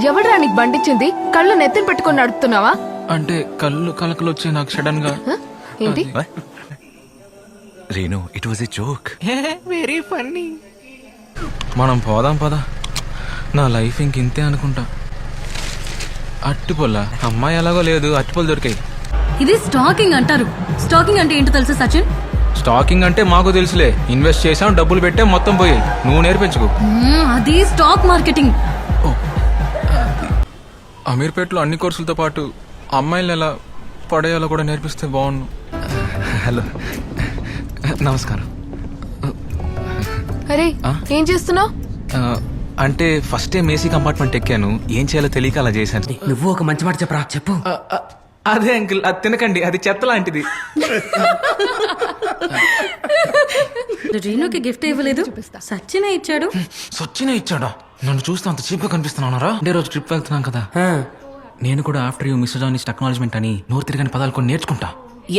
ఎవడ్రా నీకు బండిచ్చింది? కళ్ళు నెత్తిన పెట్టుకొని నడుపుతున్నావా? అంటే కళ్ళు కలకలు వచ్చి నాకు సడన్ గా. ఏంటి? Renu, it was a joke. Very funny. మనం పోదాం పదా. నా లైఫ్ ఇంతే అనుకుంటా. అట్టుపొల్ల అమ్మాయి ఎలాగో లేదు, అట్టుపొలు దొరికాయి. ఇది స్టాకింగ్ అంటారు. స్టాకింగ్ అంటే ఏంటో తెలుసా సచిన్? స్టాకింగ్ అంటే మాకు తెలుసులే. ఇన్వెస్ట్ చేసాం, డబ్బులు పెట్టాం, మొత్తం పోయాయి. నువ్వు నేర్పించుకో. అది స్టాక్ మార్కెటింగ్. అమీర్పేటలో అన్ని కోర్సులతో పాటు అమ్మాయిలను ఎలా పడేయాలో కూడా నేర్పిస్తే బాగుండు. హలో, నమస్కారం. అరే ఏం చేస్తున్నావు? అంటే ఫస్ట్ టైం ఏసీ కంపార్ట్మెంట్ ఎక్కాను, ఏం చేయాలో తెలియక అలా చేశాను. నువ్వు ఒక మంచి మాట చెప్పరా. చెప్పు. అదే అంకుల్, అది తినకండి, అది చెత్త లాంటిది. రీనుకి గిఫ్ట్ ఇవ్వలేదు, సచినే ఇచ్చాడు. సచ్చినే ఇచ్చాడా? నన్ను చూస్తే అంత చీప్ గా కనిపిస్తున్నారా? అంటే రోజు ట్రిప్ వెళ్తున్నాం కదా, నేను కూడా ఆఫ్టర్ యూ మిస్టర్ జానీస్ టెక్నాలజీమెంట్ అని నోరు తిరగని పదాలు కొన్ని నేర్చుకుంటా.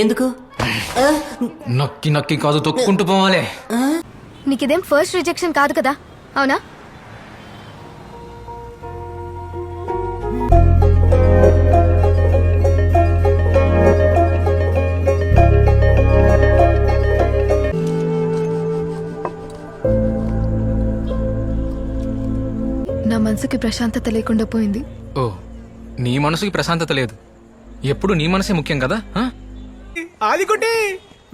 ఎందుకు? నక్కి నక్కి కాదు, తొక్కుంటూ పోవాలి. నీకిదేం ఫస్ట్ రిజెక్షన్ కాదు కదా, అవునా? నా మనసుకి ప్రశాంతత లేకుండా పోయింది. ఓ, నీ మనసుకి ప్రశాంతత లేదు. ఎప్పుడు నీ మనసే ముఖ్యం కదా. ఆదికుంటే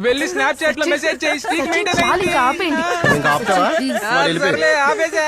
వెళ్ళి స్నాప్చాట్ లో మెసేజ్ చేసి చాలు, ఇంకా ఆపేయండి. ఇంకా ఆపుతావా? ఆపేసా.